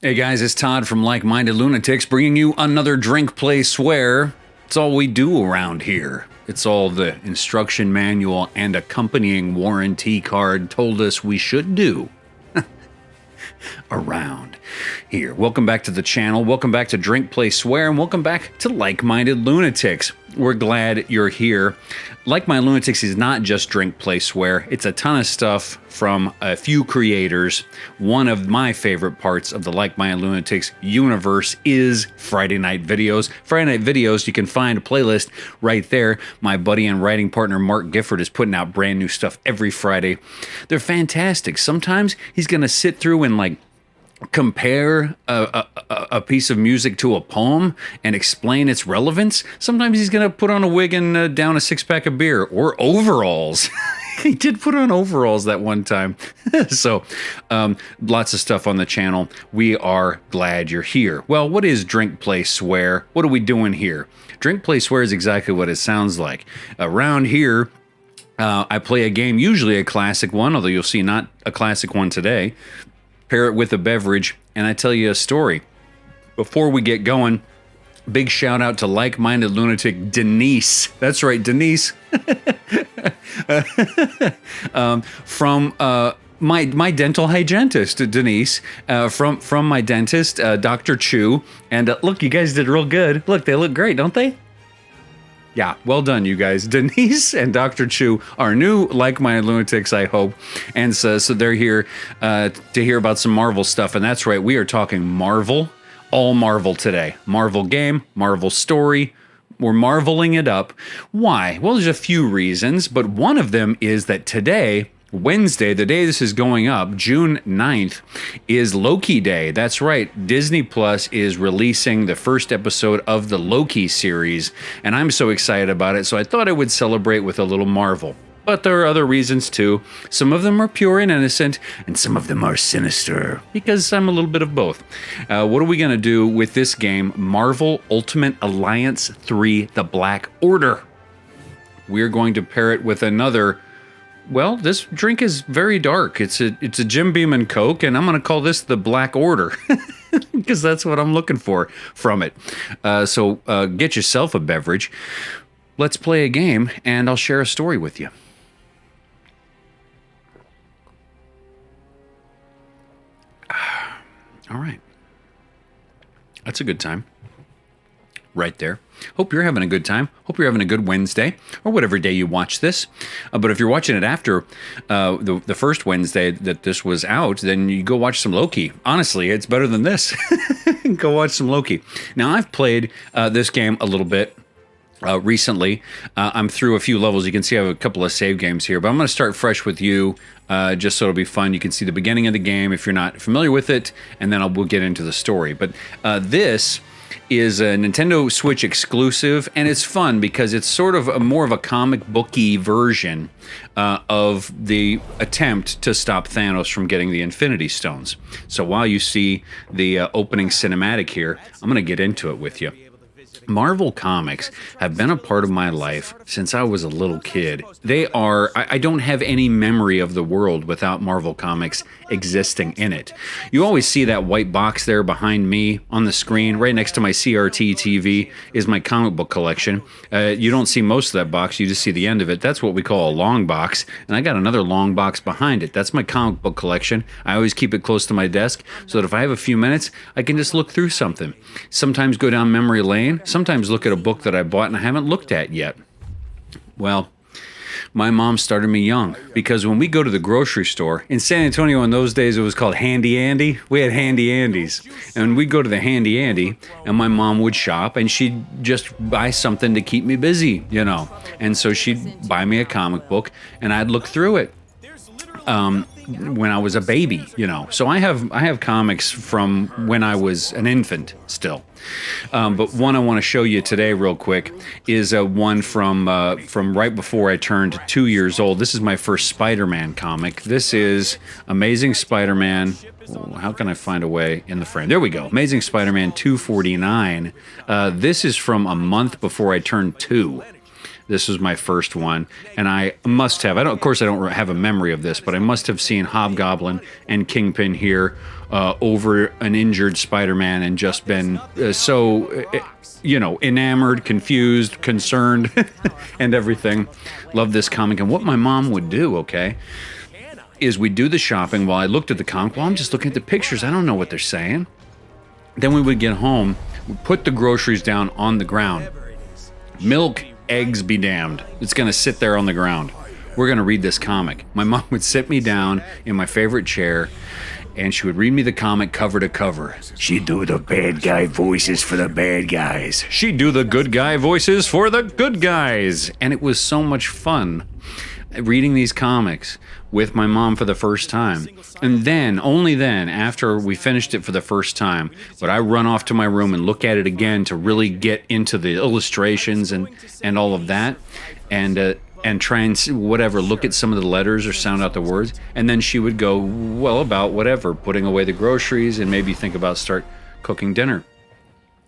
Hey guys, it's Todd from Like-Minded Lunatics bringing you another Drink, Play, Swear. It's all we do around here. It's all the instruction manual and accompanying warranty card told us we should do around here. Welcome back to the channel. Welcome back to Drink, Play, Swear, and welcome back to Like-Minded Lunatics. We're glad you're here. Like-Minded Lunatics is not just Drink, Play, Swear. It's a ton of stuff from a few creators. One of my favorite parts of the Like-Minded Lunatics universe is Friday Night Videos. Friday Night Videos, you can find a playlist right there. My buddy and writing partner Mark Gifford is putting out brand new stuff every Friday. They're fantastic. Sometimes he's going to sit through and compare a piece of music to a poem and explain its relevance. Sometimes he's going to put on a wig and down a six-pack of beer or overalls. He did put on overalls that one time. So lots of stuff on the channel. We are glad you're here. Well, what is Drink, Play, Swear? What are we doing here? Drink, Play, Swear is exactly what it sounds like. Around here, I play a game, usually a classic one, although you'll see not a classic one today. Pair it with a beverage, and I tell you a story. Before we get going, big shout out to Like-Minded Lunatic Denise. That's right, Denise. From my dental hygienist, Denise, from my dentist, Dr. Chu. And look, you guys did real good. Look, they look great, don't they? Yeah, well done, you guys. Denise and Dr. Chu are new Like-Minded Lunatics, I hope. And so they're here to hear about some Marvel stuff. And that's right, we are talking Marvel, all Marvel today. Marvel game, Marvel story. We're marveling it up. Why? Well, there's a few reasons, but one of them is that today, Wednesday, the day this is going up, June 9th, is Loki Day. That's right. Disney Plus is releasing the first episode of the Loki series, and I'm so excited about it, so I thought I would celebrate with a little Marvel. But there are other reasons too. Some of them are pure and innocent, and some of them are sinister, because I'm a little bit of both. What are we going to do with this game, Marvel Ultimate Alliance 3, The Black Order? We're going to pair it with another. Well, this drink is very dark. It's a Jim Beam and Coke, and I'm going to call this the Black Order because that's what I'm looking for from it. So get yourself a beverage. Let's play a game, and I'll share a story with you. All right. That's a good time. Right there. Hope you're having a good time. Hope you're having a good Wednesday or whatever day you watch this. But if you're watching it after the first Wednesday that this was out, then you go watch some Loki. Honestly, it's better than this. Go watch some Loki. Now, I've played this game a little bit recently. I'm through a few levels. You can see I have a couple of save games here, but I'm going to start fresh with you just so it'll be fun. You can see the beginning of the game if you're not familiar with it, and then we'll get into the story. But this is a Nintendo Switch exclusive, and it's fun because it's sort of more of a comic booky version of the attempt to stop Thanos from getting the Infinity Stones. So while you see the opening cinematic here, I'm going to get into it with you. Marvel Comics have been a part of my life since I was a little kid. They are, I don't have any memory of the world without Marvel Comics existing in it. You always see that white box there behind me on the screen. Right next to my CRT TV is my comic book collection. You don't see most of that box, you just see the end of it. That's what we call a long box, and I got another long box behind it. That's my comic book collection. I always keep it close to my desk so that if I have a few minutes, I can just look through something. Sometimes go down memory lane, sometimes look at a book that I bought and I haven't looked at yet. Well, my mom started me young because when we go to the grocery store, in San Antonio in those days it was called Handy Andy. We had Handy Andys. And we'd go to the Handy Andy and my mom would shop and she'd just buy something to keep me busy, you know. And so she'd buy me a comic book and I'd look through it. When I was a baby, you know. So I have comics from when I was an infant still. But one I want to show you today real quick is one from right before I turned 2 years old. This is my first Spider-Man comic. This is Amazing Spider-Man. Oh, how can I find a way in the frame? There we go. Amazing Spider-Man 249. This is from a month before I turned 2. This was my first one, and I must have. Of course, I don't have a memory of this, but I must have seen Hobgoblin and Kingpin here over an injured Spider-Man, and just been enamored, confused, concerned, and everything. Love this comic, and what my mom would do, okay, is we'd do the shopping while I looked at the comic. Well, I'm just looking at the pictures. I don't know what they're saying. Then we would get home, we'd put the groceries down on the ground. Milk, eggs be damned. It's going to sit there on the ground. We're going to read this comic. My mom would sit me down in my favorite chair, and she would read me the comic cover to cover. She'd do the bad guy voices for the bad guys. She'd do the good guy voices for the good guys. And it was so much fun reading these comics with my mom for the first time. And then, only then, after we finished it for the first time, would I run off to my room and look at it again to really get into the illustrations and all of that, and try and look at some of the letters or sound out the words. And then she would go, well, about whatever, putting away the groceries and maybe think about start cooking dinner.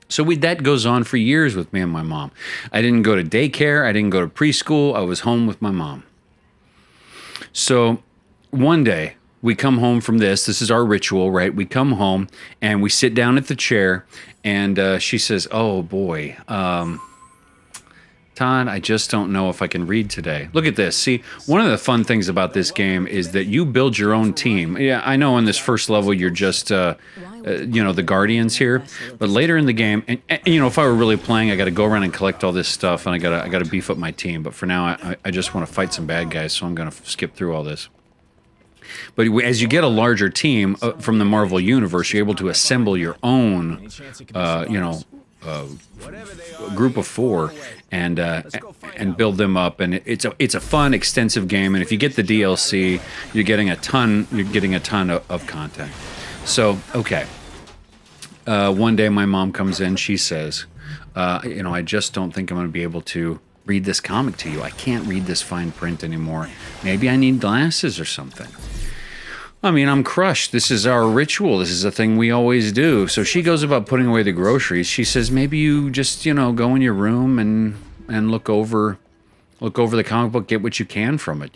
So that goes on for years with me and my mom. I didn't go to daycare. I didn't go to preschool. I was home with my mom. So one day we come home from this. This is our ritual, right? We come home and we sit down at the chair, and she says, oh boy, Todd, I just don't know if I can read today. Look at this. See, one of the fun things about this game is that you build your own team. Yeah, I know on this first level you're just, the Guardians here, but later in the game, and if I were really playing, I got to go around and collect all this stuff, and I got to beef up my team. But for now, I just want to fight some bad guys, so I'm going to skip through all this. But as you get a larger team from the Marvel Universe, you're able to assemble your own, group of 4 and build them up, and it's a fun, extensive game. And if you get the DLC, you're getting a ton of content. So okay, one day my mom comes in. She says, I just don't think I'm going to be able to read this comic to you. I can't read this fine print anymore. Maybe I need glasses or something. I mean, I'm crushed. This is our ritual. This is a thing we always do. So she goes about putting away the groceries. She says, maybe you just, go in your room and look over the comic book, get what you can from it,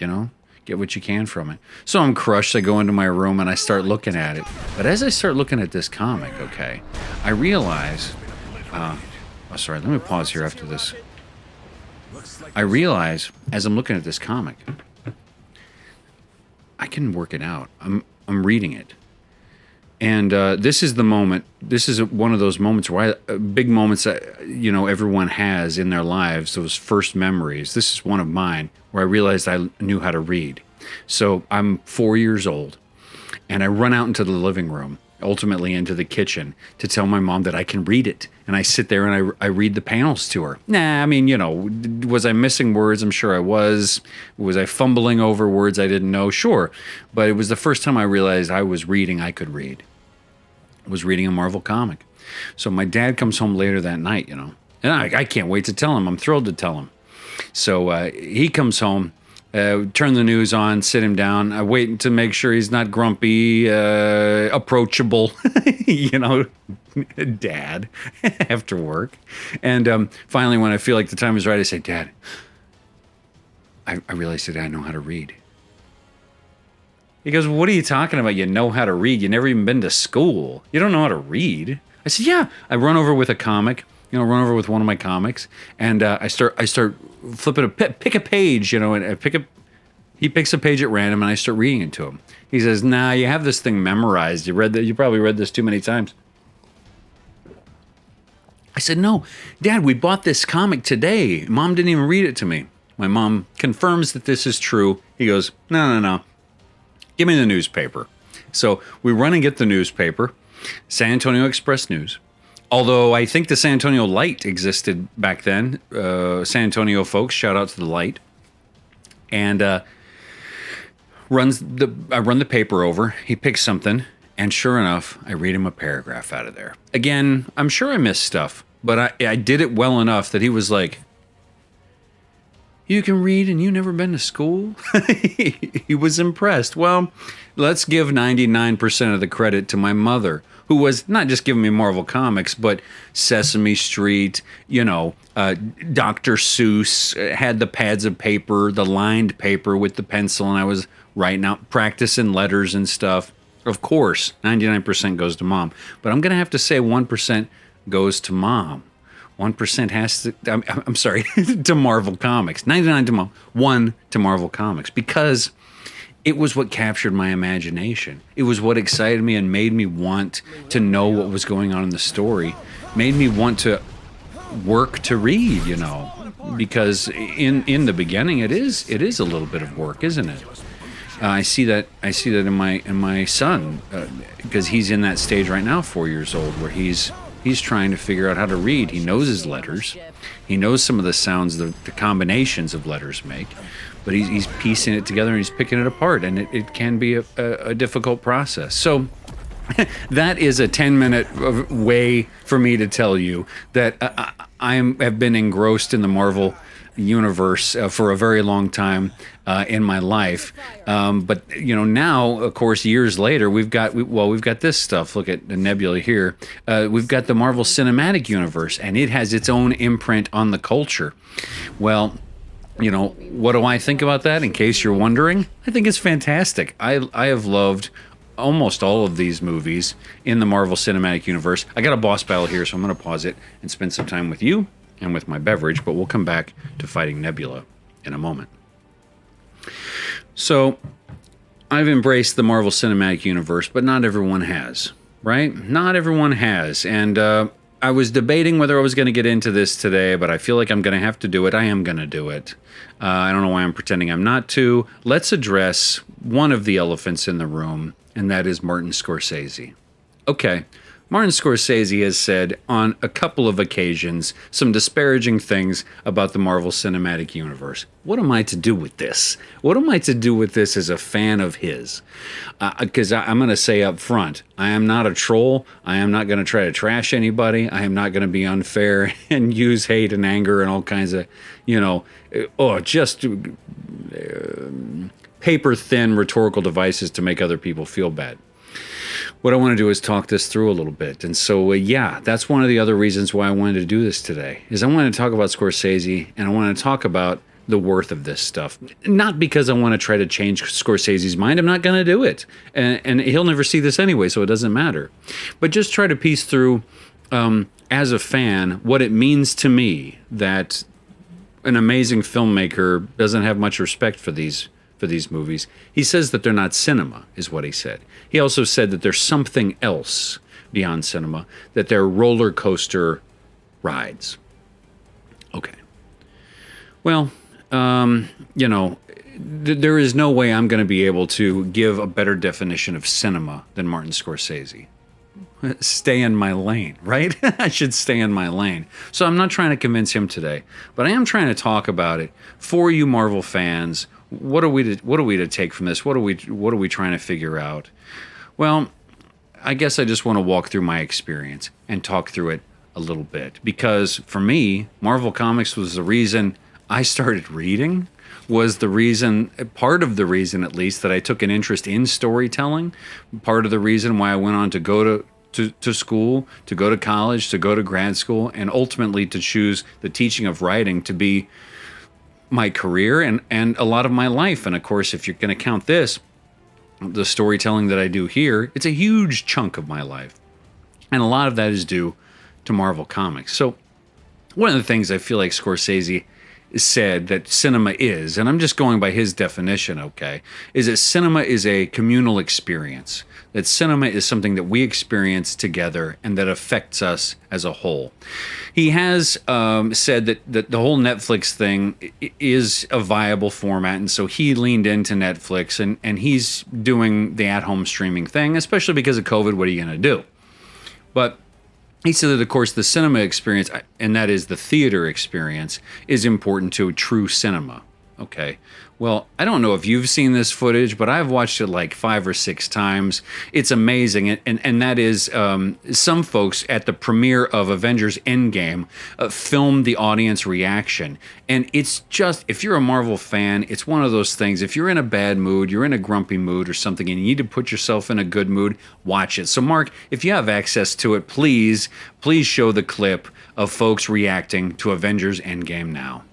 Get what you can from it. So I'm crushed. I go into my room and I start looking at it. But as I start looking at this comic, okay, I realize, let me pause here after this. I realize as I'm looking at this comic, I can work it out. I'm reading it. And this is the moment, this is one of those moments where big moments that, everyone has in their lives, those first memories. This is one of mine where I realized I knew how to read. So I'm 4 years old, and I run out into the living room, ultimately into the kitchen, to tell my mom that I can read it. And I sit there and I read the panels to her. Was I missing words? I'm sure I was. Was I fumbling over words I didn't know? Sure. But it was the first time I realized I was reading, I could read. I was reading a Marvel comic. So my dad comes home later that night, and I can't wait to tell him. I'm thrilled to tell him. So he comes home, turn the news on, sit him down. I wait to make sure he's not grumpy, approachable, dad, after work. And finally, when I feel like the time is right, I say, Dad, I realized today I know how to read. He goes, what are you talking about? You know how to read? You never even been to school. You don't know how to read? I said, yeah. I run over with a comic, run over with one of my comics, and I start flipping pick a page, and he picks a page at random, and I start reading it to him. He says, nah, you have this thing memorized. You probably read this too many times. I said, no, Dad, we bought this comic today. Mom didn't even read it to me. My mom confirms that this is true. He goes, no. Give me the newspaper. So we run and get the newspaper, San Antonio Express News. Although I think the San Antonio Light existed back then. San Antonio folks, shout out to the Light. And I run the paper over. He picks something, and sure enough, I read him a paragraph out of there. Again, I'm sure I missed stuff, but I did it well enough that he was like, You can read and you never been to school? He was impressed. Well, let's give 99% of the credit to my mother, who was not just giving me Marvel Comics, but Sesame Street, Dr. Seuss, had the pads of paper, the lined paper with the pencil, and I was writing out, practicing letters and stuff. Of course, 99% goes to mom. But I'm going to have to say 1% goes to mom. 1% has to, I'm sorry, to Marvel Comics. 99 to mom, 1 to Marvel Comics. Because it was what captured my imagination. It was what excited me and made me want to know what was going on in the story. Made me want to work to read, because in the beginning it is a little bit of work, isn't it? I see that in my son, because he's in that stage right now, 4 years old, where he's trying to figure out how to read. He knows his letters. He knows some of the sounds the combinations of letters make, but he's piecing it together and he's picking it apart, and it can be a difficult process. So that is a 10-minute way for me to tell you that I have been engrossed in the Marvel universe for a very long time in my life, but now, of course, years later, we've got this stuff. Look at the Nebula here. We've got the Marvel Cinematic Universe, and it has its own imprint on the culture. Well, what do I think about that? In case you're wondering, I think it's fantastic. I have loved almost all of these movies in the Marvel Cinematic Universe. I got a boss battle here, so I'm going to pause it and spend some time with you and with my beverage, but we'll come back to fighting Nebula in a moment. So, I've embraced the Marvel Cinematic Universe, but not everyone has, right? Not everyone has, and I was debating whether I was going to get into this today, but I feel like I'm going to have to do it. I am going to do it. I don't know why I'm pretending I'm not to. Let's address one of the elephants in the room, and that is Martin Scorsese. Okay. Martin Scorsese has said on a couple of occasions some disparaging things about the Marvel Cinematic Universe. What am I to do with this? What am I to do with this as a fan of his? Because I'm going to say up front, I am not a troll. I am not going to try to trash anybody. I am not going to be unfair and use hate and anger and all kinds of, paper-thin rhetorical devices to make other people feel bad. What I want to do is talk this through a little bit. And so, that's one of the other reasons why I wanted to do this today, is I want to talk about Scorsese, and I want to talk about the worth of this stuff. Not because I want to try to change Scorsese's mind. I'm not going to do it. And he'll never see this anyway, so it doesn't matter. But just try to piece through, as a fan, what it means to me that an amazing filmmaker doesn't have much respect for these movies. He says that they're not cinema, is what he said. He also said that there's something else beyond cinema, that they're roller coaster rides. Okay. Well, there is no way I'm going to be able to give a better definition of cinema than Martin Scorsese. Stay in my lane, right? I should stay in my lane. So I'm not trying to convince him today, but I am trying to talk about it for you Marvel fans. What are we to take from this? What are we trying to figure out? Well, I guess I just want to walk through my experience and talk through it a little bit, because for me, Marvel Comics was the reason I started reading, was the reason, part of the reason at least, that I took an interest in storytelling, part of the reason why I went on to go to school, to go to college, to go to grad school, and ultimately to choose the teaching of writing to be my career and a lot of my life. And of course, if you're going to count this, the storytelling that I do here, it's a huge chunk of my life. And a lot of that is due to Marvel Comics. So one of the things I feel like Scorsese said that cinema is, and I'm just going by his definition, okay, is that cinema is a communal experience. That cinema is something that we experience together and that affects us as a whole. He has said that the whole Netflix thing is a viable format, and so he leaned into Netflix, and he's doing the at-home streaming thing, especially because of COVID. What are you going to do? But he said that, of course, the cinema experience, and that is the theater experience, is important to true cinema. Okay. Well, I don't know if you've seen this footage, but I've watched it like 5 or 6 times. It's amazing. And that is some folks at the premiere of Avengers Endgame filmed the audience reaction. And it's just, if you're a Marvel fan, it's one of those things. If you're in a bad mood, you're in a grumpy mood or something, and you need to put yourself in a good mood, watch it. So, Mark, if you have access to it, please show the clip of folks reacting to Avengers Endgame now.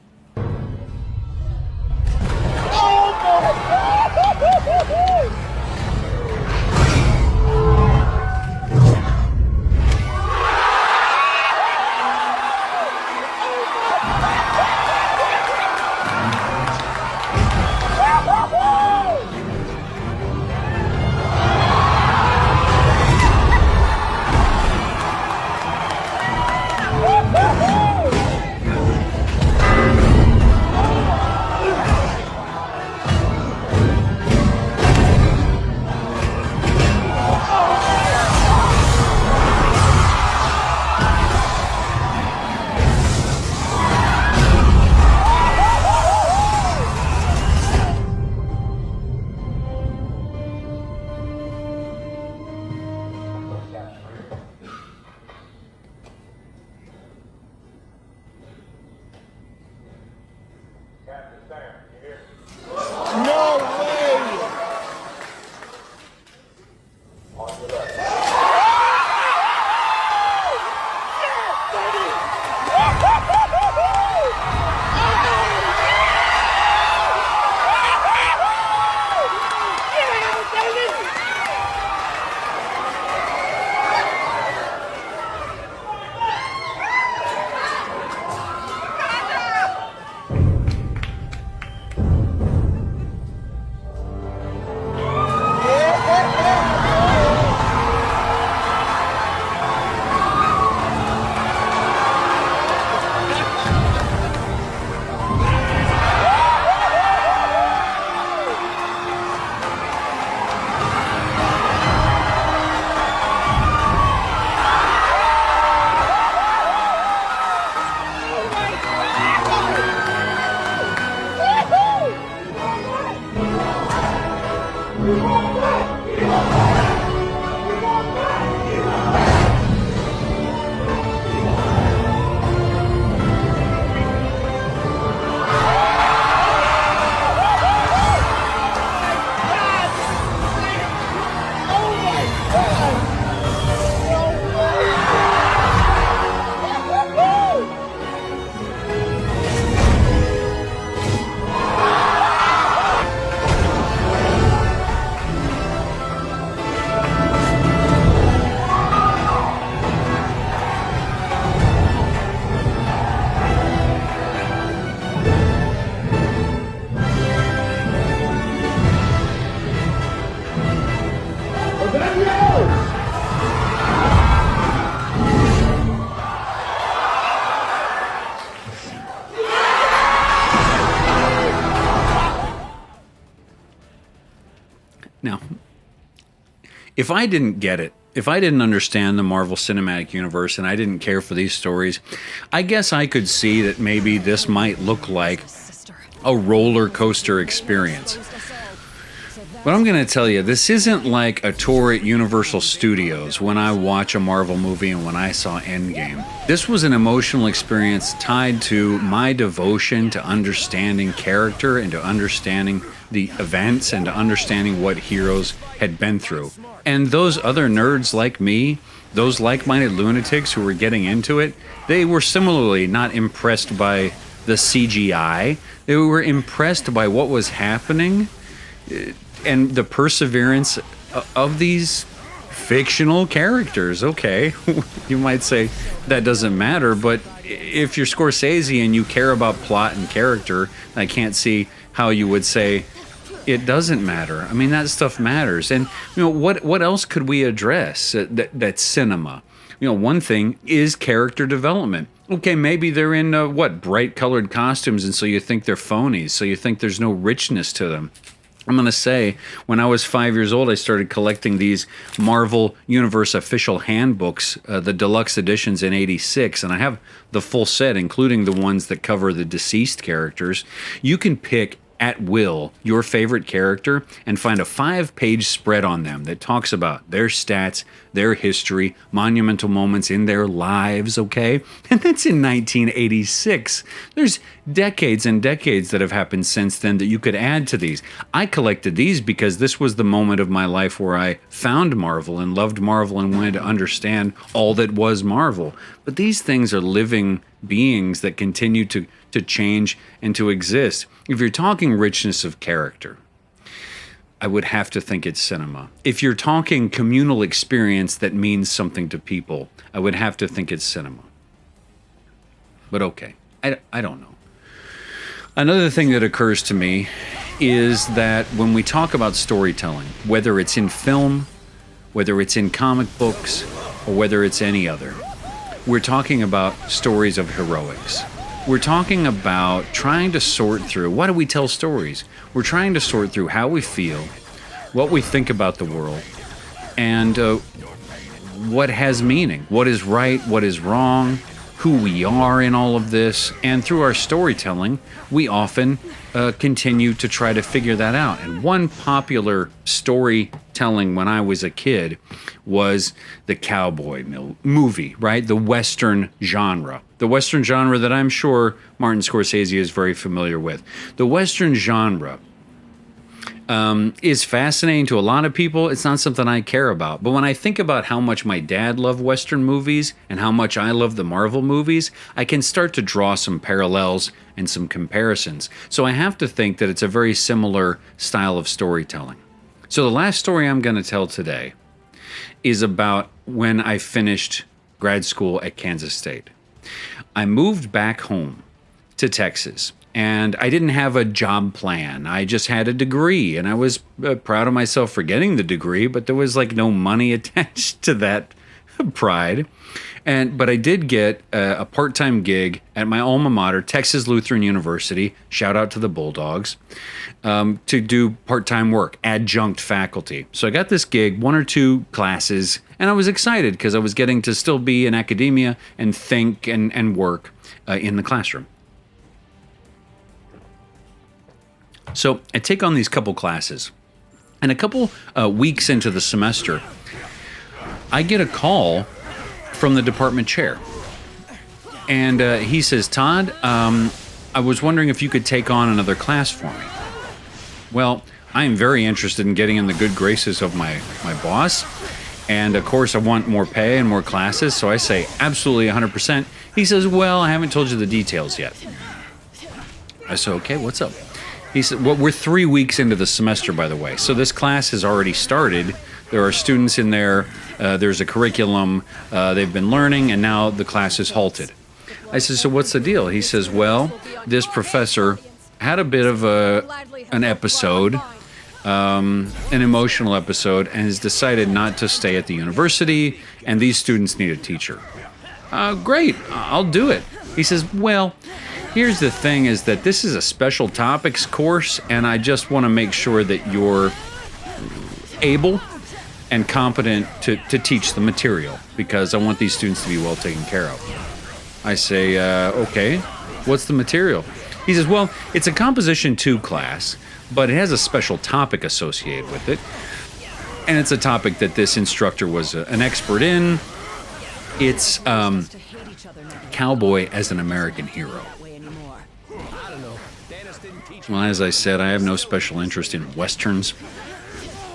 Now, if I didn't get it, if I didn't understand the Marvel Cinematic Universe and I didn't care for these stories, I guess I could see that maybe this might look like a roller coaster experience. But I'm going to tell you, this isn't like a tour at Universal Studios when I watch a Marvel movie and when I saw Endgame. This was an emotional experience tied to my devotion to understanding character and to understanding the events and to understanding what heroes had been through. And those other nerds like me, those like-minded lunatics who were getting into it, they were similarly not impressed by the CGI. They were impressed by what was happening and the perseverance of these fictional characters. Okay, you might say that doesn't matter, but if you're Scorsese and you care about plot and character, I can't see how you would say it doesn't matter. I mean, that stuff matters. And you know, what else could we address that's cinema? You know, one thing is character development. Okay, maybe they're in bright colored costumes, and so you think they're phonies, so you think there's no richness to them. I'm going to say, when I was 5 years old, I started collecting these Marvel Universe official handbooks, the deluxe editions in '86, and I have the full set, including the ones that cover the deceased characters. You can pick at will your favorite character and find a 5-page spread on them that talks about their stats, their history, monumental moments in their lives, okay? And that's in 1986. There's decades and decades that have happened since then that you could add to these. I collected these because this was the moment of my life where I found Marvel and loved Marvel and wanted to understand all that was Marvel. But these things are living beings that continue to change and to exist. If you're talking richness of character, I would have to think it's cinema. If you're talking communal experience that means something to people, I would have to think it's cinema. But okay, I don't know. Another thing that occurs to me is that when we talk about storytelling, whether it's in film, whether it's in comic books, or whether it's any other, we're talking about stories of heroics. We're talking about trying to sort through, why do we tell stories? We're trying to sort through how we feel, what we think about the world, and what has meaning, what is right, what is wrong, who we are in all of this. And through our storytelling, we often continue to try to figure that out. And one popular storytelling when I was a kid was the cowboy movie, right? The Western genre. The Western genre that I'm sure Martin Scorsese is very familiar with. The Western genre is fascinating to a lot of people. It's not something I care about. But when I think about how much my dad loved Western movies and how much I love the Marvel movies, I can start to draw some parallels and some comparisons. So I have to think that it's a very similar style of storytelling. So the last story I'm going to tell today is about when I finished grad school at Kansas State. I moved back home to Texas, and I didn't have a job plan. I just had a degree, and I was proud of myself for getting the degree, but there was like no money attached to that pride. But I did get a part-time gig at my alma mater, Texas Lutheran University, shout out to the Bulldogs, to do part-time work, adjunct faculty. So I got this gig, 1 or 2 classes, and I was excited because I was getting to still be in academia and think and work in the classroom. So I take on these couple classes, and a couple weeks into the semester, I get a call from the department chair. And he says, Todd, I was wondering if you could take on another class for me. Well, I am very interested in getting in the good graces of my boss. And of course, I want more pay and more classes. So I say, absolutely 100%. He says, well, I haven't told you the details yet. I said, okay, what's up? He said, well, we're 3 weeks into the semester, by the way. So this class has already started. There are students in there. There's a curriculum. They've been learning, and now the class is halted. I said, so what's the deal? He says, well, this professor had a bit of an episode, an emotional episode, and has decided not to stay at the university, and these students need a teacher. Great, I'll do it. He says, well, here's the thing is that this is a special topics course, and I just want to make sure that you're able and competent to teach the material, because I want these students to be well taken care of. I say, okay, what's the material? He says, well, it's a Composition 2 class, but it has a special topic associated with it. And it's a topic that this instructor was an expert in. It's cowboy as an American hero. Well, as I said, I have no special interest in Westerns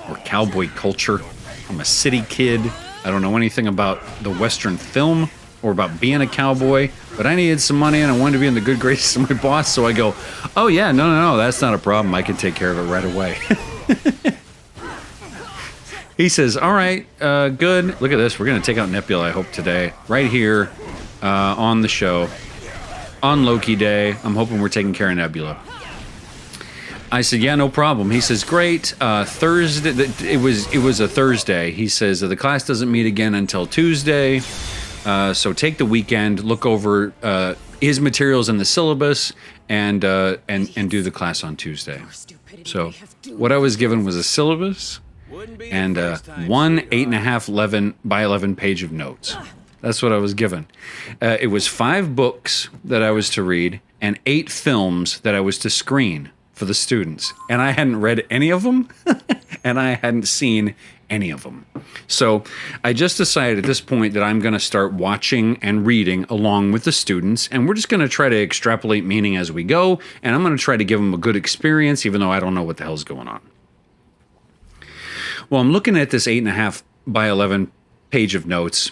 or cowboy culture. I'm a city kid. I don't know anything about the Western film or about being a cowboy, but I needed some money and I wanted to be in the good graces of my boss, so I go, oh yeah, no, that's not a problem. I can take care of it right away. He says, all right, good. Look at this. We're going to take out Nebula, I hope, today, right here on the show, on Loki Day. I'm hoping we're taking care of Nebula. I said, yeah, no problem. He says, great. Thursday, it was a Thursday. He says, the class doesn't meet again until Tuesday. So take the weekend, look over his materials in the syllabus and do the class on Tuesday. So what I was given was a syllabus and one 8.5 11 by 11 page of notes. That's what I was given. It was 5 books that I was to read and 8 films that I was to screen for the students. And I hadn't read any of them and I hadn't seen any of them. So I just decided at this point that I'm going to start watching and reading along with the students, and we're just going to try to extrapolate meaning as we go, and I'm going to try to give them a good experience even though I don't know what the hell's going on. Well, I'm looking at this 8.5 by 11 page of notes,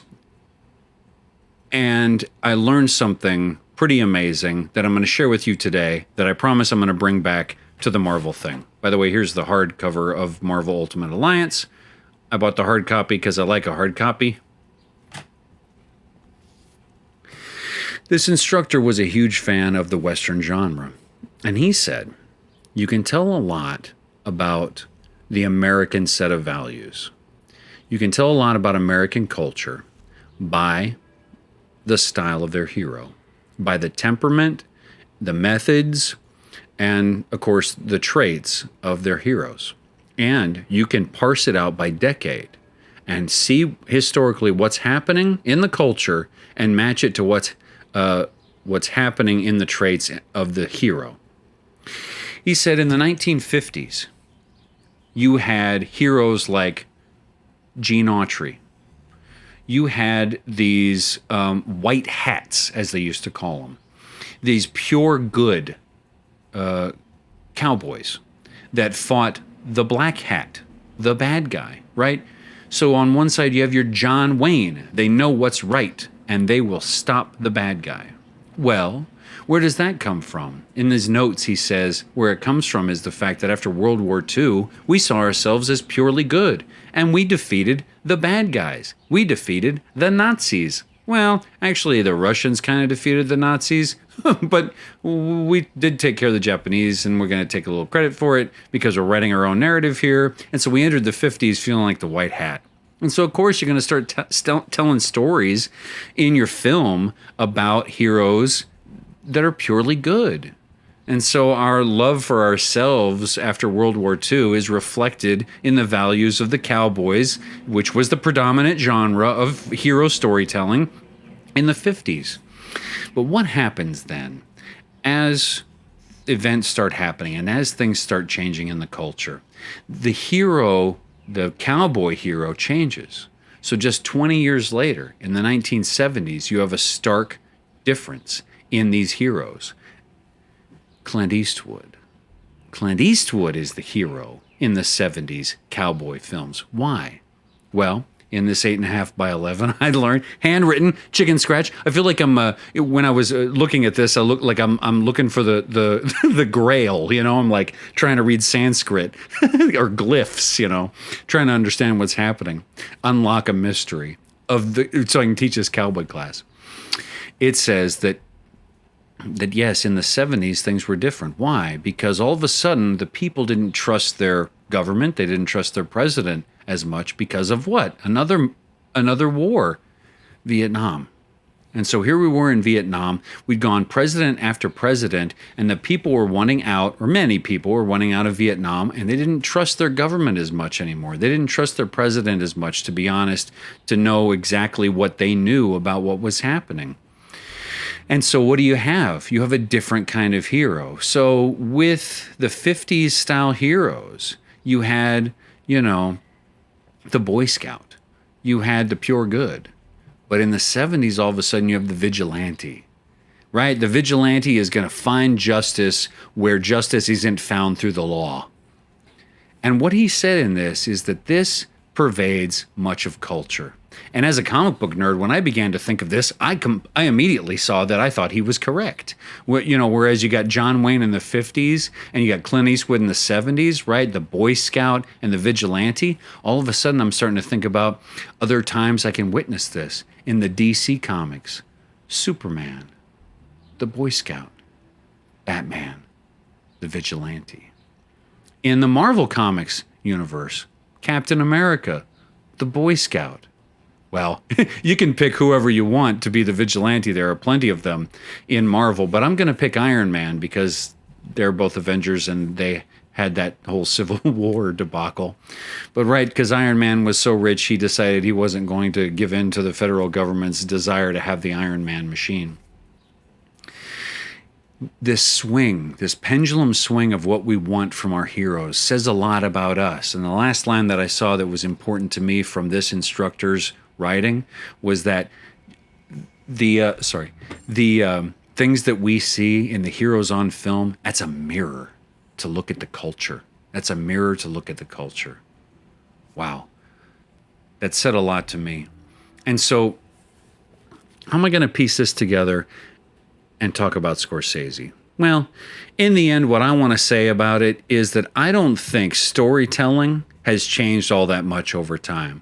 and I learned something pretty amazing that I'm going to share with you today that I promise I'm going to bring back to the Marvel thing. By the way, here's the hardcover of Marvel Ultimate Alliance. I bought the hard copy because I like a hard copy. This instructor was a huge fan of the Western genre, and he said, you can tell a lot about the American set of values. You can tell a lot about American culture by the style of their hero, by the temperament, the methods, and, of course, the traits of their heroes. And you can parse it out by decade and see historically what's happening in the culture and match it to what's happening in the traits of the hero. He said in the 1950s, you had heroes like Gene Autry. You had these white hats, as they used to call them, these pure good cowboys that fought the black hat, the bad guy, right? So on one side you have your John Wayne. They know what's right and they will stop the bad guy. Well, where does that come from? In his notes he says where it comes from is the fact that after World War II, we saw ourselves as purely good and we defeated the bad guys. We defeated the Nazis. Well, actually the Russians kind of defeated the Nazis, but we did take care of the Japanese, and we're going to take a little credit for it because we're writing our own narrative here. And so we entered the 50s feeling like the white hat. And so, of course, you're going to start telling stories in your film about heroes that are purely good. And so our love for ourselves after World War II is reflected in the values of the cowboys, which was the predominant genre of hero storytelling in the 50s. But what happens then as events start happening and as things start changing in the culture? The hero, the cowboy hero, changes. So just 20 years later, in the 1970s, you have a stark difference in these heroes. Clint Eastwood. Clint Eastwood is the hero in the 70s cowboy films. Why? Well, in this 8.5 by 11, I learned handwritten chicken scratch. I feel like I'm when I was looking at this, I look like I'm looking for the the grail. You know, I'm like trying to read Sanskrit or glyphs. You know, trying to understand what's happening, unlock a mystery so I can teach this cowboy class. It says that yes, in the 70s things were different. Why? Because all of a sudden the people didn't trust their government. They didn't trust their president as much because of what? Another war, Vietnam. And so here we were in Vietnam. We'd gone president after president, and the people were wanting out, or many people were wanting out of Vietnam, and they didn't trust their government as much anymore. They didn't trust their president as much, to be honest, to know exactly what they knew about what was happening. And so what do you have? You have a different kind of hero. So with the 50s style heroes, you had, the Boy Scout. You had the pure good. But in the 70s, all of a sudden, you have the vigilante, right? The vigilante is going to find justice where justice isn't found through the law. And what he said in this is that this pervades much of culture. And as a comic book nerd, when I began to think of this, I immediately saw that I thought he was correct. Whereas you got John Wayne in the 50s and you got Clint Eastwood in the 70s, right? The Boy Scout and the vigilante. All of a sudden, I'm starting to think about other times I can witness this in the DC comics. Superman, the Boy Scout, Batman, the vigilante. In the Marvel Comics universe, Captain America, the Boy Scout, Well, you can pick whoever you want to be the vigilante. There are plenty of them in Marvel, but I'm going to pick Iron Man because they're both Avengers and they had that whole Civil War debacle. But right, because Iron Man was so rich, he decided he wasn't going to give in to the federal government's desire to have the Iron Man machine. This swing, this pendulum swing of what we want from our heroes says a lot about us. And the last line that I saw that was important to me from this instructor's writing was that the things that we see in the heroes on film, that's a mirror to look at the culture. That's a mirror to look at the culture. Wow. That said a lot to me. And so how am I going to piece this together and talk about Scorsese? Well, in the end, what I want to say about it is that I don't think storytelling has changed all that much over time.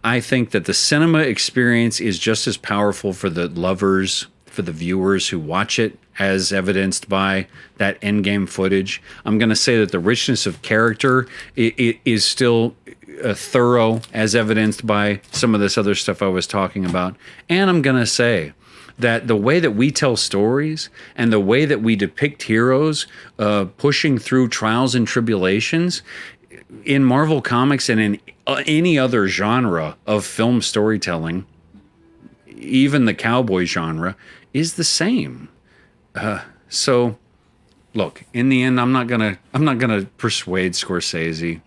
I think that the cinema experience is just as powerful for the lovers, for the viewers who watch it, as evidenced by that endgame footage. I'm going to say that the richness of character is still thorough, as evidenced by some of this other stuff I was talking about. And I'm going to say that the way that we tell stories and the way that we depict heroes pushing through trials and tribulations in Marvel Comics and in any other genre of film storytelling, even the cowboy genre, is the same. So, look, in the end, I'm not gonna persuade Scorsese,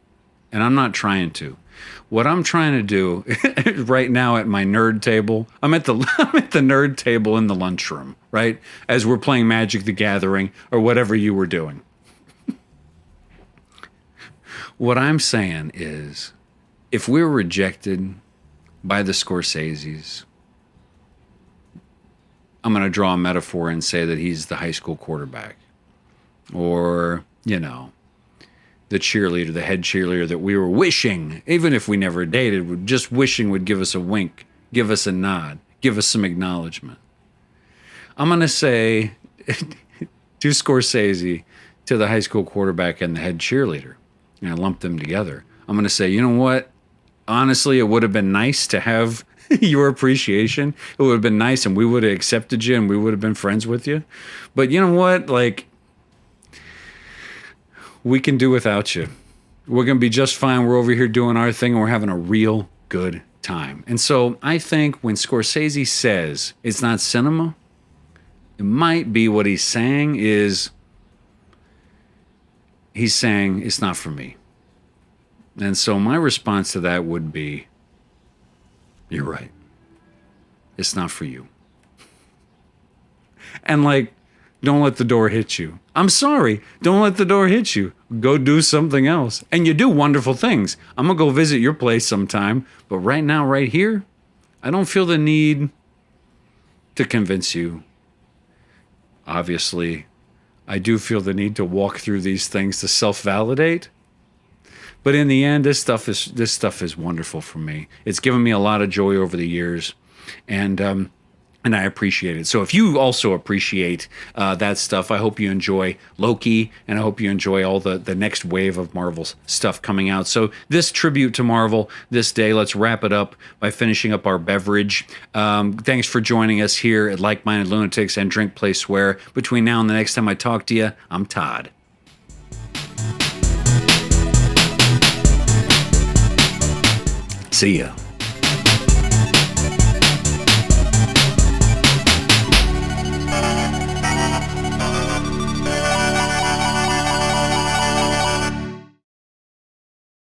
and I'm not trying to. What I'm trying to do right now at my nerd table, I'm at the nerd table in the lunchroom, right? As we're playing Magic the Gathering or whatever you were doing. What I'm saying is, if we're rejected by the Scorseses, I'm going to draw a metaphor and say that he's the high school quarterback, or, the cheerleader, the head cheerleader that we were wishing, even if we never dated, just wishing would give us a wink, give us a nod, give us some acknowledgement. I'm going to say to Scorsese, to the high school quarterback and the head cheerleader, and I lump them together. I'm going to say, you know what? Honestly, it would have been nice to have your appreciation. It would have been nice, and we would have accepted you, and we would have been friends with you. But you know what? We can do without you. We're going to be just fine. We're over here doing our thing, and we're having a real good time. And so I think when Scorsese says it's not cinema, it might be what he's saying is he's saying it's not for me. And so my response to that would be, you're right. It's not for you. And don't let the door hit you. I'm sorry. Don't let the door hit you. Go do something else. And you do wonderful things. I'm going to go visit your place sometime. But right now, right here, I don't feel the need to convince you. Obviously, I do feel the need to walk through these things to self-validate. But in the end, this stuff is wonderful for me. It's given me a lot of joy over the years, and I appreciate it. So if you also appreciate that stuff, I hope you enjoy Loki, and I hope you enjoy all the next wave of Marvel stuff coming out. So this tribute to Marvel this day, let's wrap it up by finishing up our beverage. Thanks for joining us here at Like Minded Lunatics and Drink, Play, Swear. Between now and the next time I talk to you, I'm Todd. See ya.